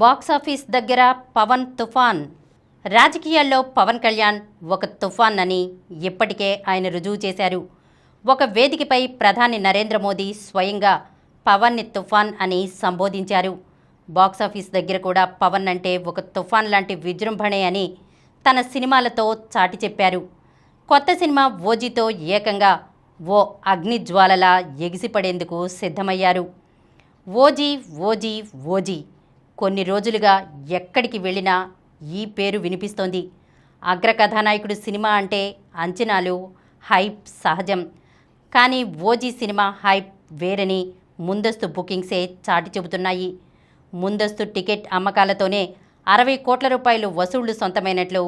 Box office దగ్గర పవన్ తుఫాన్. రాజకీయాల్లో పవన్ కళ్యాణ్ ఒక తుఫాన్ అని ఇప్పటికే ఆయన రుజువు చేశారు. ఒక వేదికపై ప్రధాని నరేంద్ర మోదీ స్వయంగా పవన్ని తుఫాన్ అని సంబోధించారు. బాక్సాఫీస్ దగ్గర కూడా పవన్ అంటే ఒక తుఫాన్ లాంటి విజృంభణే అని తన సినిమాలతో చాటి చెప్పారు. కొత్త సినిమా ఓజీతో ఏకంగా ఓ అగ్నిజ్వాలలా ఎగిసిపడేందుకు సిద్ధమయ్యారు. ఓజీ ఓజీ ఓజీ కొన్ని రోజులుగా ఎక్కడికి వెళ్ళినా ఈ పేరు వినిపిస్తోంది. అగ్రకథానాయకుడు సినిమా అంటే అంచనాలు, హైప్ సహజం. కానీ ఓజీ సినిమా హైప్ వేరని ముందస్తు బుకింగ్సే చాటి చెబుతున్నాయి. ముందస్తు టికెట్ అమ్మకాలతోనే 60 కోట్ల రూపాయలు వసూళ్లు సొంతమైనట్లు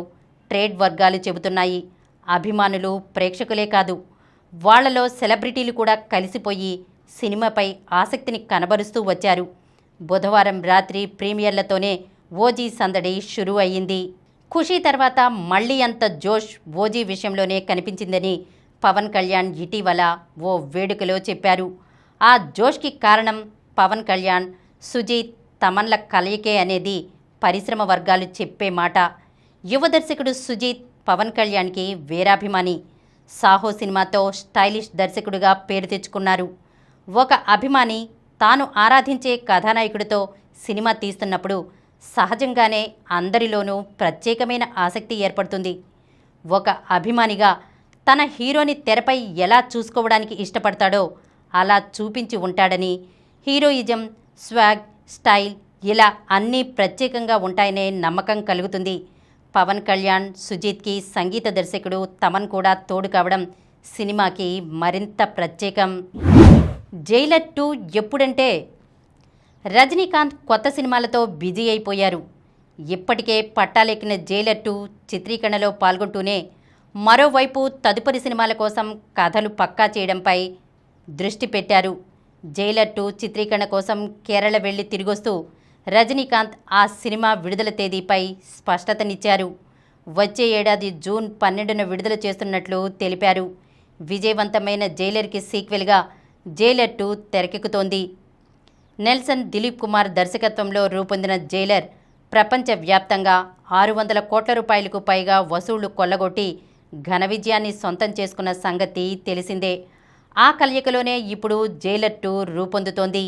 ట్రేడ్ వర్గాలు చెబుతున్నాయి. అభిమానులు, ప్రేక్షకులే కాదు, వాళ్లలో సెలబ్రిటీలు కూడా కలిసిపోయి సినిమాపై ఆసక్తిని కనబరుస్తూ వచ్చారు. బుధవారం రాత్రి ప్రీమియర్లతోనే ఓజీ సందడి షురూ అయ్యింది. ఖుషీ తర్వాత మళ్లీ అంత జోష్ ఓజీ విషయంలోనే కనిపించిందని పవన్ కళ్యాణ్ ఇటీవల ఓ వేడుకలో చెప్పారు. ఆ జోష్కి కారణం పవన్ కళ్యాణ్, సుజీత్, తమన్ల కలయికే అనేది పరిశ్రమ వర్గాలు చెప్పే మాట. యువ దర్శకుడు సుజీత్ పవన్ కళ్యాణ్కి వీరాభిమాని. సాహో సినిమాతో స్టైలిష్ దర్శకుడిగా పేరు తెచ్చుకున్నారు. ఒక అభిమాని తాను ఆరాధించే కథానాయకుడితో సినిమా తీస్తున్నప్పుడు సహజంగానే అందరిలోనూ ప్రత్యేకమైన ఆసక్తి ఏర్పడుతుంది. ఒక అభిమానిగా తన హీరోని తెరపై ఎలా చూసుకోవడానికి ఇష్టపడతాడో అలా చూపించి ఉంటాడని, హీరోయిజం, స్వాగ్, స్టైల్ ఇలా అన్నీ ప్రత్యేకంగా ఉంటాయనే నమ్మకం కలుగుతుంది. పవన్ కళ్యాణ్, సుజీత్కి సంగీత దర్శకుడు తమన్ కూడా తోడు కావడం సినిమాకి మరింత ప్రత్యేకం. జైలర్ 2 ఎప్పుడంటే రజనీకాంత్ కొత్త సినిమాలతో బిజీ అయిపోయారు. ఇప్పటికే పట్టాలెక్కిన జైలర్ 2 చిత్రీకరణలో పాల్గొంటూనే మరోవైపు తదుపరి సినిమాల కోసం కథలు పక్కా చేయడంపై దృష్టి పెట్టారు. జైలర్ 2 చిత్రీకరణ కోసం కేరళ వెళ్లి తిరిగొస్తూ రజనీకాంత్ ఆ సినిమా విడుదల తేదీపై స్పష్టతనిచ్చారు. వచ్చే ఏడాది జూన్ 12న విడుదల చేస్తున్నట్లు తెలిపారు. విజయవంతమైన జైలర్కి సీక్వెల్గా జైలర్ 2 తెరకెక్కుతోంది. నెల్సన్ దిలీప్ కుమార్ దర్శకత్వంలో రూపొందిన జైలర్ ప్రపంచవ్యాప్తంగా 600 కోట్ల రూపాయలకు పైగా వసూళ్లు కొల్లగొట్టి ఘన విజయాన్ని సొంతం చేసుకున్న సంగతి తెలిసిందే. ఆ కలయికలోనే ఇప్పుడు జైలర్ 2 రూపొందుతోంది.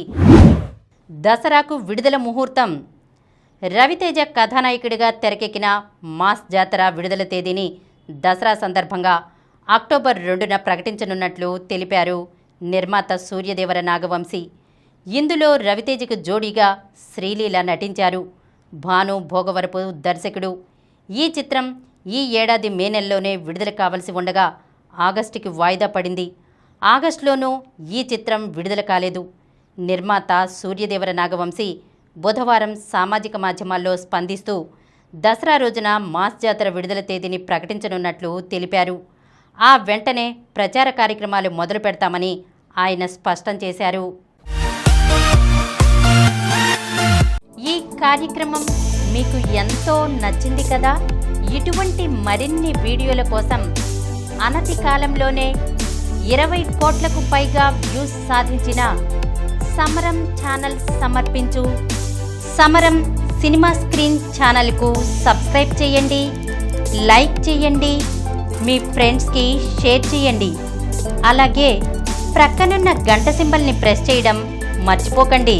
దసరాకు విడుదల ముహూర్తం. రవితేజ కథానాయకుడిగా తెరకెక్కిన మాస్ జాతర విడుదల తేదీని దసరా సందర్భంగా అక్టోబర్ 2న ప్రకటించనున్నట్లు తెలిపారు నిర్మాత సూర్యదేవర నాగవంశీ. ఇందులో రవితేజకు జోడీగా శ్రీలీల నటించారు. భాను భోగవరపు దర్శకుడు. ఈ చిత్రం ఈ ఏడాది మే నెలలోనే విడుదల కావలసి ఉండగా ఆగస్టుకి వాయిదా పడింది. ఆగస్టులోనూ ఈ చిత్రం విడుదల కాలేదు. నిర్మాత సూర్యదేవర నాగవంశీ బుధవారం సామాజిక మాధ్యమాల్లో స్పందిస్తూ దసరా రోజున మాస్ జాతర విడుదల తేదీని ప్రకటించనున్నట్లు తెలిపారు. ఆ వెంటనే ప్రచార కార్యక్రమాలు మొదలు పెడతామని ఆయన స్పష్టం చేశారు. ఈ కార్యక్రమం మీకు ఎంతో నచ్చింది కదా. ఇటువంటి మరిన్ని వీడియోల కోసం అనతి కాలంలోనే 20 కోట్లకు పైగా వ్యూస్ సాధించిన సమరం ఛానల్ సమర్పించు సమరం సినిమా స్క్రీన్ ఛానల్కు సబ్స్క్రైబ్ చేయండి, లైక్ చేయండి, మీ ఫ్రెండ్స్కి షేర్ చేయండి. అలాగే ప్రక్కనున్న గంట సింబల్ని ప్రెస్ చేయడం మర్చిపోకండి.